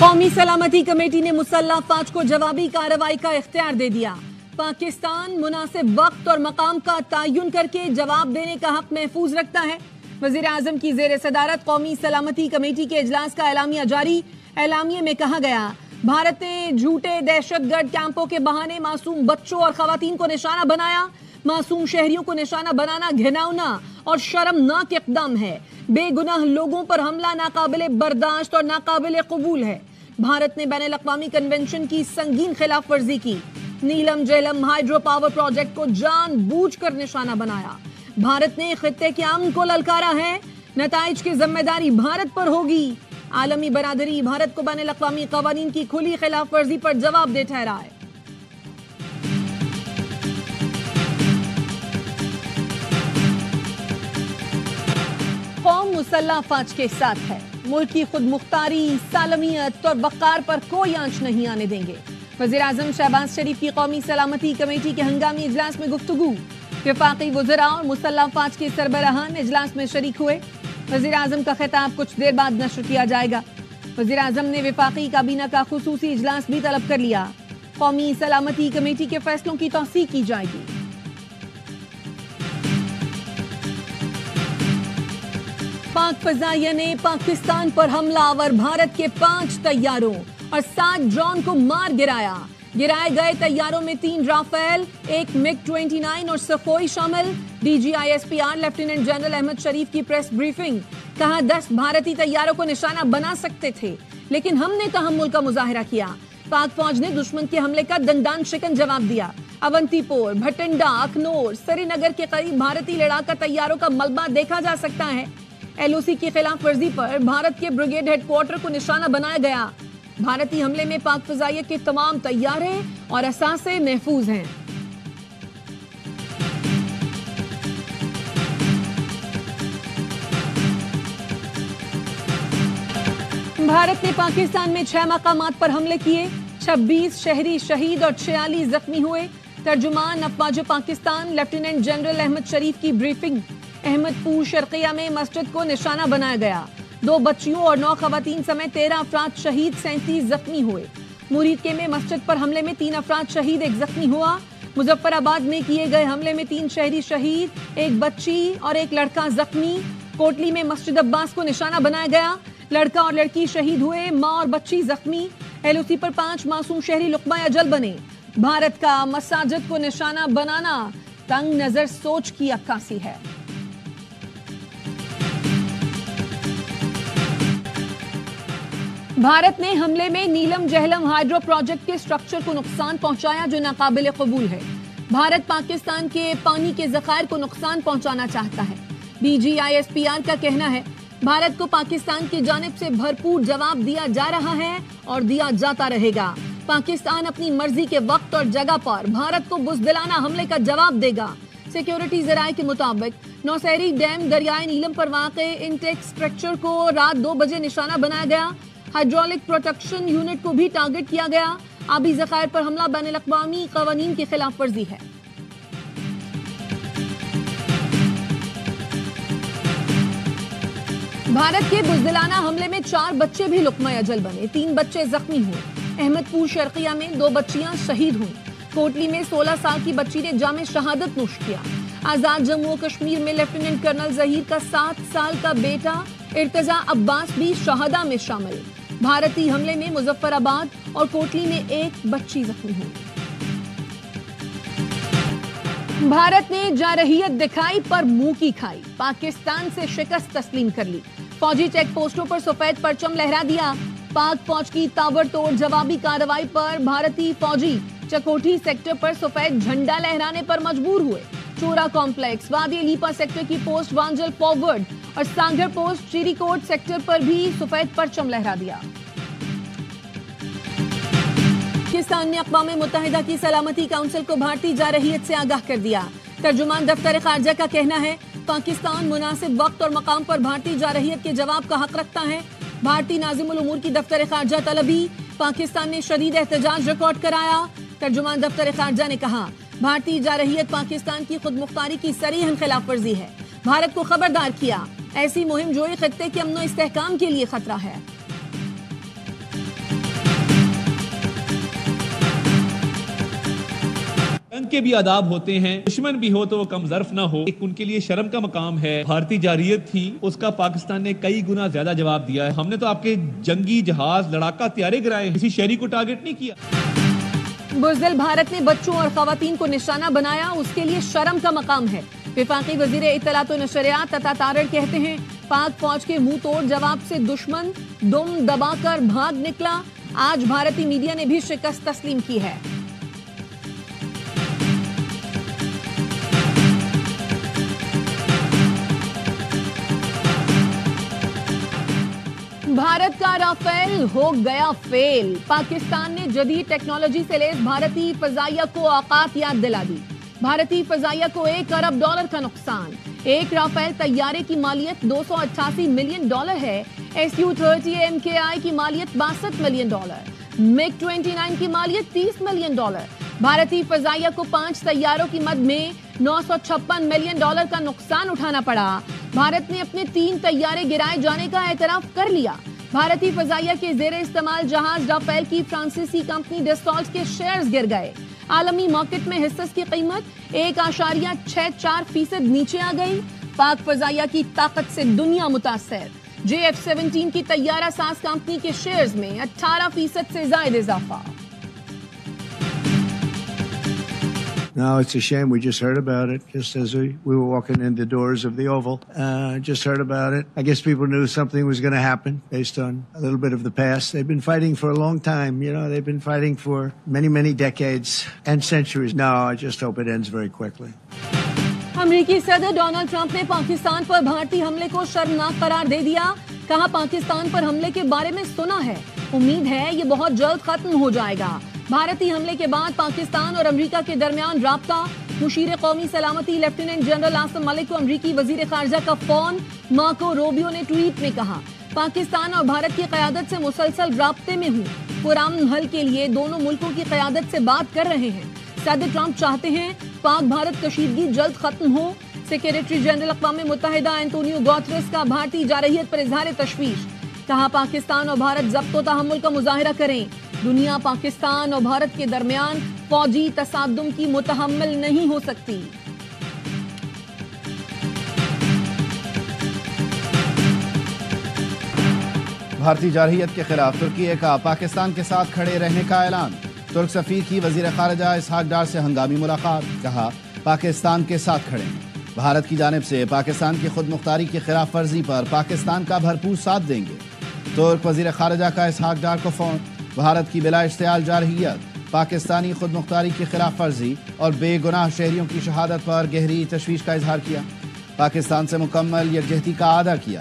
قومی سلامتی کمیٹی نے مسلح افواج کو جوابی کارروائی کا اختیار دے دیا۔ پاکستان مناسب وقت اور مقام کا تعین کر کے جواب دینے کا حق محفوظ رکھتا ہے۔ وزیر اعظم کی زیر صدارت قومی سلامتی کمیٹی کے اجلاس کا اعلامیہ جاری۔ اعلامیے میں کہا گیا، بھارت نے جھوٹے دہشت گرد کیمپوں کے بہانے معصوم بچوں اور خواتین کو نشانہ بنایا۔ معصوم شہریوں کو نشانہ بنانا گھناؤنا اور شرمناک اقدام ہے۔ بے گناہ لوگوں پر حملہ ناقابل برداشت اور ناقابل قبول ہے۔ بھارت نے بین الاقوامی کنونشن کی سنگین خلاف ورزی کی۔ نیلم جہلم ہائیڈرو پاور پروجیکٹ کو جان بوجھ کر نشانہ بنایا۔ بھارت نے خطے کے امن کو للکارا ہے۔ نتائج کی ذمہ داری بھارت پر ہوگی۔ عالمی برادری بھارت کو بین الاقوامی قوانین کی کھلی خلاف ورزی پر جواب دہ ٹھہرائے۔ قوم مسلح افواج کے ساتھ ہے۔ ملک کی خود مختاری، سالمیت اور وقار پر کوئی آنچ نہیں آنے دیں گے۔ وزیر اعظم شہباز شریف کی قومی سلامتی کمیٹی کے ہنگامی اجلاس میں گفتگو۔ وفاقی وزراء اور مسلح افواج کے سربراہان اجلاس میں شریک ہوئے۔ وزیر اعظم کا خطاب کچھ دیر بعد نشر کیا جائے گا۔ وزیر اعظم نے وفاقی کابینہ کا خصوصی اجلاس بھی طلب کر لیا۔ قومی سلامتی کمیٹی کے فیصلوں کی توثیق کی جائے گی۔ پاک فضائیہ نے پاکستان پر حملہ آور بھارت کے 5 طیاروں اور 7 ڈرون کو مار گرایا۔ گرائے گئے طیاروں میں 3 رافیل، 1 MiG-29 اور سخوئی شامل۔ DGISPR لیفٹیننٹ جنرل احمد شریف کی پریس بریفنگ۔ کہا 10 بھارتی طیاروں کو نشانہ بنا سکتے تھے، لیکن ہم نے تحمل کا مظاہرہ کیا۔ پاک فوج نے دشمن کے حملے کا دندان شکن جواب دیا۔ اونتی پور، بھٹنڈا، اخنور، سری نگر کے قریب بھارتی لڑاکا طیاروں کا ملبہ دیکھا جا سکتا ہے۔ LOC کی خلاف ورزی پر بھارت کے بریگیڈ ہیڈ کوارٹر کو نشانہ بنایا گیا۔ بھارتی حملے میں پاک فضائیہ کے تمام طیارے اور اثاثے محفوظ ہیں۔ بھارت نے پاکستان میں 6 مقامات پر حملے کیے۔ 26 شہری شہید اور 46 زخمی ہوئے۔ ترجمان افواج پاکستان لیفٹیننٹ جنرل احمد شریف کی بریفنگ۔ احمد پور شرقیہ میں مسجد کو نشانہ بنایا گیا۔ 2 بچیوں اور 9 خواتین سمیت 13 افراد شہید، 37 زخمی ہوئے۔ مرید کے میں مسجد پر حملے میں 3 افراد شہید، 1 زخمی ہوا۔ مظفر آباد میں کیے گئے حملے میں 3 شہری شہید، 1 بچی اور 1 لڑکا زخمی۔ کوٹلی میں مسجد عباس کو نشانہ بنایا گیا۔ لڑکا اور لڑکی شہید ہوئے، ماں اور بچی زخمی۔ LOC پر 5 معصوم شہری لقمہ اجل بنے۔ بھارت کا مساجد کو نشانہ بنانا تنگ نظر سوچ کی عکاسی ہے۔ بھارت نے حملے میں نیلم جہلم ہائیڈرو پروجیکٹ کے سٹرکچر کو نقصان پہنچایا جو ناقابل قبول ہے۔ بھارت پاکستان کے پانی کے ذخائر کو نقصان پہنچانا چاہتا ہے۔ DGISPR کا کہنا ہے، بھارت کو پاکستان کی جانب سے بھرپور جواب دیا جا رہا ہے اور دیا جاتا رہے گا۔ پاکستان اپنی مرضی کے وقت اور جگہ پر بھارت کو بزدلانہ حملے کا جواب دے گا۔ سیکیورٹی ذرائع کے مطابق نوسہری ڈیم دریائے نیلم پر واقع انٹیک سٹرکچر کو رات 2 بجے نشانہ بنایا گیا۔ ہائیڈرولک پروٹیکشن یونٹ کو بھی ٹارگٹ کیا گیا۔ آبی ذخائر پر حملہ بین الاقوامی قوانین کی خلاف ورزی ہے۔ بھارت کے بزدلانہ حملے میں 4 بچے بھی لقمہ اجل بنے، 3 بچے زخمی ہوئے۔ احمد پور شرقیہ میں 2 بچیاں شہید ہوئیں۔ کوٹلی میں 16 سال کی بچی نے جام شہادت نوش کیا۔ آزاد جموں و کشمیر میں لیفٹیننٹ کرنل ظہیر کا 7 سال کا بیٹا ارتضیٰ عباس بھی شہداء میں شامل۔ بھارتی حملے میں مظفر آباد اور کوٹلی میں 1 بچی زخمی ہوئی۔ بھارت نے جارحیت دکھائی پر منہ کی کھائی، پاکستان سے شکست تسلیم کر لی۔ فوجی چیک پوسٹوں پر سفید پرچم لہرا دیا۔ پاک فوج کی تابڑ توڑ جوابی کارروائی پر بھارتی فوجی چکوٹھی سیکٹر پر سفید جھنڈا لہرانے پر مجبور ہوئے۔ چورا کمپلیکس، وادی لیپا سیکٹر کی پوسٹ وانجل فارورڈ اور سانگر پوسٹ چیری کوٹ سیکٹر پر بھی سفید پرچم لہرا دیا۔ پاکستان نے اقوام متحدہ کی سلامتی کونسل کو بھارتی جارحیت سے آگاہ کر دیا۔ ترجمان دفتر خارجہ کا کہنا ہے، پاکستان مناسب وقت اور مقام پر بھارتی جارحیت کے جواب کا حق رکھتا ہے۔ بھارتی ناظم الامور کی دفتر خارجہ طلبی، پاکستان نے شدید احتجاج ریکارڈ کرایا۔ ترجمان دفتر خارجہ نے کہا، بھارتی جارحیت پاکستان کی خود مختاری کی صریحاً خلاف ورزی ہے۔ بھارت کو خبردار کیا، ایسی مہم جوئی خطے کے امن و استحکام کے لیے خطرہ ہے۔ کے بھی آداب ہوتے ہیں، دشمن بھی ہو تو وہ کم ظرف نہ ہو، ایک ان کے لیے شرم کا مقام ہے۔ بھارتی جارحیت تھی، اس کا پاکستان نے کئی گنا زیادہ جواب دیا ہے۔ ہم نے تو آپ کے جنگی جہاز، لڑاکا طیارے گرائے، کسی شہری کو ٹارگٹ نہیں کیا۔ بزدل بھارت نے بچوں اور خواتین کو نشانہ بنایا، اس کے لیے شرم کا مقام ہے۔ وفاقی وزیر اطلاعات و نشریات تتا تارڑ کہتے ہیں پاک فوج کے منہ توڑ جواب سے دشمن دم دبا کر بھاگ نکلا۔ آج بھارتی میڈیا نے بھی شکست تسلیم کی ہے۔ بھارت کا رافیل ہو گیا فیل، پاکستان نے جدید ٹیکنالوجی سے لیس بھارتی فضائیہ کو اوقات یاد دلا دی۔ بھارتی فضائیہ کو $1 ارب کا نقصان۔ ایک رافیل طیارے کی مالیت $288 ملین ہے، Su-30 MKI کی مالیت $62 ملین، MiG-29 کی مالیت $30 ملین۔ بھارتی فضائیہ کو 5 طیاروں کی مد میں $956 ملین کا نقصان اٹھانا پڑا۔ بھارت نے اپنے 3 طیارے گرائے جانے کا اعتراف کر لیا۔ بھارتی فضائیہ کے زیر استعمال جہاز رافیل کی فرانسیسی کمپنی ڈسالٹ کے شیئرز گر گئے۔ عالمی مارکیٹ میں حصص کی قیمت 1.64% نیچے آ گئی۔ پاک فضائیہ کی طاقت سے دنیا متاثر۔ JF-17 کی طیارہ ساز کمپنی کے شیئرز میں 18% سے زائد اضافہ۔ No, it's a shame. We just heard about it just as we were walking in the doors of the Oval. Just heard about it. I guess people knew something was going to happen based on a little bit of the past. They've been fighting for a long time. You know, they've been fighting for many, many decades and centuries. No, I just hope it ends very quickly. امریکی صدر Donald Trump نے پاکستان پر بھارتی حملے کو شرمناک قرار دے دیا۔ کہا پاکستان پر حملے کے بارے میں سنا ہے، امید ہے یہ بہت جلد ختم ہو جائے گا۔ بھارتی حملے کے بعد پاکستان اور امریکہ کے درمیان رابطہ۔ مشیر قومی سلامتی لیفٹیننٹ جنرل عاصم ملک کو امریکی وزیر خارجہ کا فون۔ مارکو روبیو نے ٹویٹ میں کہا پاکستان اور بھارت کی قیادت سے مسلسل رابطے میں ہوں، پرامن حل کے لیے دونوں ملکوں کی قیادت سے بات کر رہے ہیں۔ صدر ٹرمپ چاہتے ہیں پاک بھارت کشیدگی جلد ختم ہو۔ سیکریٹری جنرل اقوام متحدہ اینٹونیو گوتریس کا بھارتی جارحیت پر اظہار تشویش۔ کہا پاکستان اور بھارت ضبط و تحمل کا مظاہرہ کریں۔ دنیا پاکستان اور بھارت کے درمیان فوجی تصادم کی متحمل نہیں ہو سکتی۔ بھارتی جارحیت کے خلاف ترکی کا پاکستان کے ساتھ کھڑے رہنے کا اعلان۔ ترک سفیر کی وزیر خارجہ اسحاق ڈار سے ہنگامی ملاقات۔ کہا پاکستان کے ساتھ کھڑے ہیں۔ بھارت کی جانب سے پاکستان کی خود مختاری کی خلاف ورزی پر پاکستان کا بھرپور ساتھ دیں گے۔ ترک وزیر خارجہ کا اسحاق ڈار کو فون۔ بھارت کی بلا اشتعال جارحیت، پاکستانی خود مختاری کی خلاف ورزی اور بے گناہ شہریوں کی شہادت پر گہری تشویش کا اظہار کیا۔ پاکستان سے مکمل یکجہتی کا اعادہ کیا۔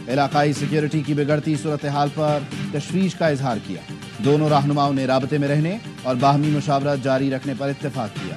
علاقائی سیکیورٹی کی بگڑتی صورتحال پر تشویش کا اظہار کیا۔ دونوں رہنماؤں نے رابطے میں رہنے اور باہمی مشاورت جاری رکھنے پر اتفاق کیا۔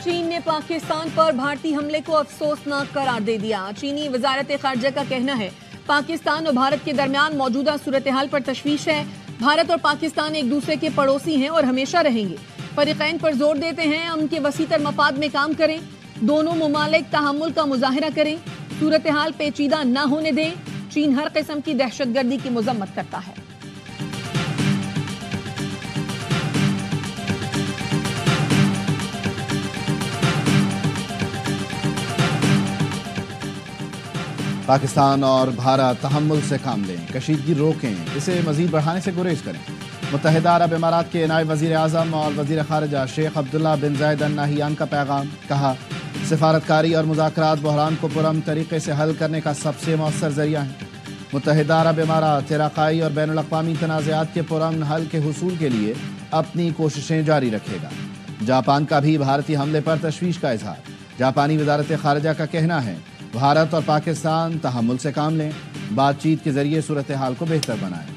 چین نے پاکستان پر بھارتی حملے کو افسوسناک قرار دے دیا۔ چینی وزارت خارجہ کا کہنا ہے پاکستان اور بھارت کے درمیان موجودہ صورتحال پر تشویش ہے۔ بھارت اور پاکستان ایک دوسرے کے پڑوسی ہیں اور ہمیشہ رہیں گے۔ فریقین پر زور دیتے ہیں ان کے وسیع تر مفاد میں کام کریں، دونوں ممالک تحمل کا مظاہرہ کریں، صورتحال پیچیدہ نہ ہونے دیں۔ چین ہر قسم کی دہشت گردی کی مذمت کرتا ہے۔ پاکستان اور بھارت تحمل سے کام لیں، کشیدگی روکیں، اسے مزید بڑھانے سے گریز کریں۔ متحدہ عرب امارات کے نائب وزیر اعظم اور وزیر خارجہ شیخ عبداللہ بن زائد ال نہیان کا پیغام۔ کہا سفارتکاری اور مذاکرات بحران کو پرامن طریقے سے حل کرنے کا سب سے مؤثر ذریعہ ہیں۔ متحدہ عرب امارات علاقائی اور بین الاقوامی تنازعات کے پرامن حل کے حصول کے لیے اپنی کوششیں جاری رکھے گا۔ جاپان کا بھی بھارتی حملے پر تشویش کا اظہار۔ جاپانی وزارت خارجہ کا کہنا ہے بھارت اور پاکستان تحمل سے کام لیں، بات چیت کے ذریعے صورتحال کو بہتر بنائیں۔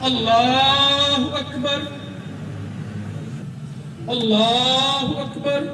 اللہ اکبر، اللہ اکبر۔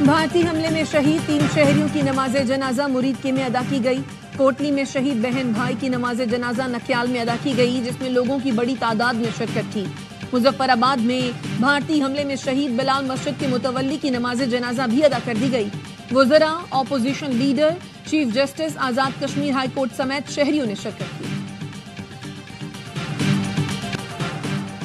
بھارتی حملے میں شہید 3 شہریوں کی نماز جنازہ مرید کے میں ادا کی گئی۔ کوٹلی میں شہید بہن بھائی کی نماز جنازہ نکیال میں ادا کی گئی، جس میں لوگوں کی بڑی تعداد نے شرکت کی۔ مظفرآباد میں بھارتی حملے میں شہید بلال مسجد کے متولی کی نماز جنازہ بھی ادا کر دی گئی۔ وزراء، opposition leader, chief justice Azad Kashmir high court سمیت شہریوں نے شرکت کی۔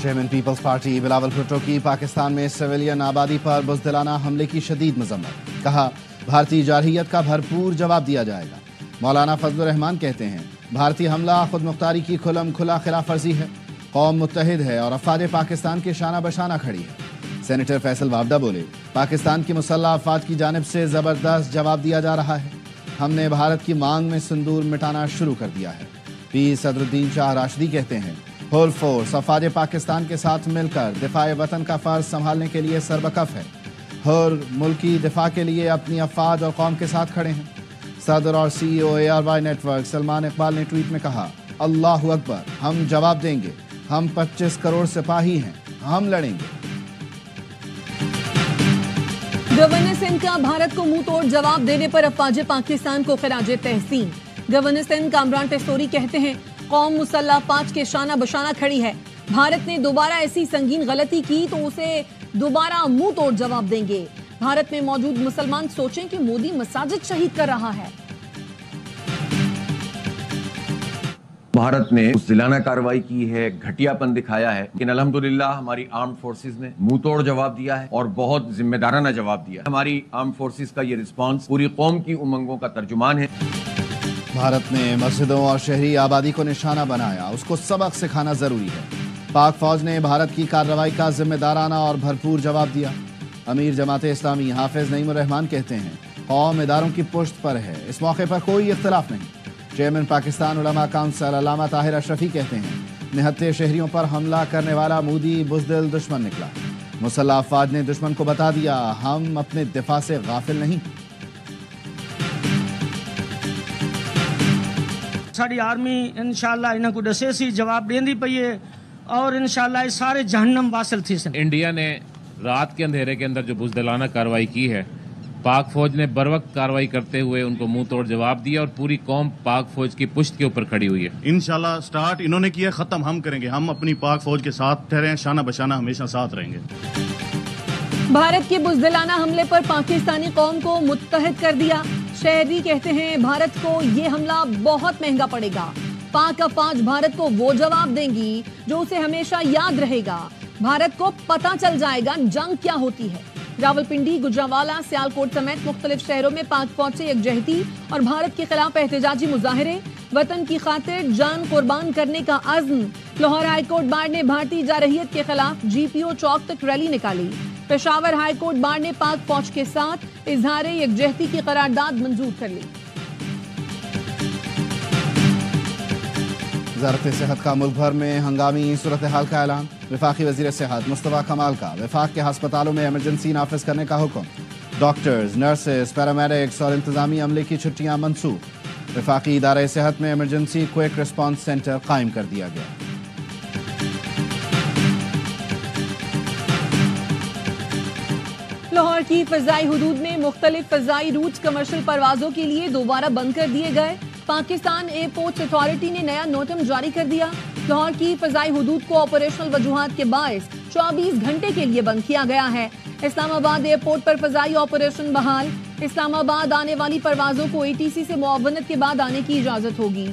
چیئرمین پیپلز پارٹی بلاول بھٹو کی پاکستان میں سویلین آبادی پر بزدلانہ حملے کی شدید مذمت، کہا بھارتی جارحیت کا بھرپور جواب دیا جائے گا۔ مولانا فضل الرحمان کہتے ہیں بھارتی حملہ خود مختاری کی کھلم کھلا خلاف ورزی ہے، قوم متحد ہے اور افواج پاکستان کے شانہ بشانہ کھڑی ہے۔ سینیٹر فیصل وابڈہ بولے پاکستان کی مسلح افواج کی جانب سے زبردست جواب دیا جا رہا ہے، ہم نے بھارت کی مانگ میں سندور مٹانا شروع کر دیا ہے۔ پیر صدر الدین شاہ راشدی کہتے ہیں ہول فورس افواج پاکستان کے ساتھ مل کر دفاع وطن کا فرض سنبھالنے کے لیے سربکف ہے، ہر ملکی دفاع کے لیے اپنی افواج اور قوم کے ساتھ کھڑے ہیں۔ صدر اور C E O ARY network Salman Iqbal نے ٹویٹ میں کہا اللہ اکبر، ہم جواب دیں گے، ہم 25 کروڑ سپاہی ہیں، ہم لڑیں گے۔ گورنر سندھ کا بھارت کو منہ توڑ جواب دینے پر افواج پاکستان کو خراج تحسین۔ گورنر سندھ کامران ٹیسوری کہتے ہیں قوم مسلح افواج کے شانہ بشانہ کھڑی ہے، بھارت نے دوبارہ ایسی سنگین غلطی کی تو اسے دوبارہ منہ توڑ جواب دیں گے۔ بھارت میں موجود مسلمان سوچیں کہ مودی مساجد شہید کر رہا ہے۔ بھارت نے بزدلانہ کارروائی کی ہے، گھٹیا پن دکھایا ہے، لیکن الحمدللہ ہماری آرمڈ فورسز نے منہ توڑ جواب دیا ہے اور بہت ذمہ دارانہ جواب دیا ہے۔ ہماری آرمڈ فورسز کا یہ رسپانس پوری قوم کی امنگوں کا ترجمان ہے۔ بھارت نے مسجدوں اور شہری آبادی کو نشانہ بنایا، اس کو سبق سکھانا ضروری ہے۔ پاک فوج نے بھارت کی کارروائی کا ذمہ دارانہ اور بھرپور جواب دیا۔ امیر جماعت اسلامی حافظ نعیم الرحمان کہتے ہیں قوم اداروں کی پشت پر ہے، اس موقع پر کوئی اختلاف نہیں۔ چیئرمین پاکستان علماء کونسل علامہ طاہر اشرفی کہتے ہیں نہتے شہریوں پر حملہ کرنے والا مودی بزدل دشمن نکلا، مسلح افواج نے دشمن کو بتا دیا ہم اپنے دفاع سے غافل نہیں۔ ساری آرمی انشاءاللہ انہاں کو ڈسے سی جواب دیندی پئی ہے اور انشاءاللہ یہ سارے جہنم واصل تھی سن۔ انڈیا نے رات کے اندھیرے کے اندر جو بزدلانہ کارروائی کی ہے، پاک فوج نے بر وقت کارروائی کرتے ہوئے ان کو منہ توڑ جواب دیا اور پوری قوم پاک فوج کی پشت کے اوپر کھڑی ہوئی ہے۔ انشاءاللہ سٹارٹ انہوں نے کیا، ختم ہم کریں گے، ہم اپنی پاک فوج کے ساتھ ٹھہرے ہیں، شانہ بشانہ ہمیشہ ساتھ رہیں گے۔ بھارت کے بزدلانہ حملے پر پاکستانی قوم کو متحد کر دیا، شہری کہتے ہیں بھارت کو یہ حملہ بہت مہنگا پڑے گا، پاک افواج بھارت کو وہ جواب دیں گی جو اسے ہمیشہ یاد رہے گا، بھارت کو پتہ چل جائے گا جنگ کیا ہوتی ہے۔ راولپنڈی، گجرانوالہ، سیالکوٹ سمیت مختلف شہروں میں پاک فوج سے یکجہتی اور بھارت کے خلاف احتجاجی مظاہرے، وطن کی خاطر جان قربان کرنے کا عزم۔ لاہور ہائی کورٹ بار نے بھارتی جارحیت کے خلاف GPO چوک تک ریلی نکالی۔ پشاور ہائی کورٹ بار نے پاک فوج کے ساتھ اظہار یکجہتی کی قرارداد منظور کر لی۔ وزارت صحت کا ملک بھر میں ہنگامی صورتحال کا اعلان، وفاقی وزیر صحت مصطفیٰ کمال کا وفاق کے ہسپتالوں میں ایمرجنسی نافذ کرنے کا حکم، ڈاکٹرز، نرسز، پیرامیڈکس اور انتظامی عملے کی چھٹیاں منسوخ، وفاقی ادارہ صحت میں ایمرجنسی کوئک رسپانس سینٹر قائم کر دیا گیا۔ لاہور کی فضائی حدود میں مختلف فضائی روٹ کمرشل پروازوں کے لیے دوبارہ بند کر دیے گئے، پاکستان ایئرپورٹس اتھارٹی نے نیا نوٹم جاری کر دیا۔ لاہور کی فضائی حدود کو آپریشنل وجوہات کے باعث 24 گھنٹے کے لیے بند کیا گیا ہے۔ اسلام آباد ایئرپورٹ پر فضائی آپریشن بحال، اسلام آباد آنے والی پروازوں کو ATC سے معاونت کے بعد آنے کی اجازت ہوگی۔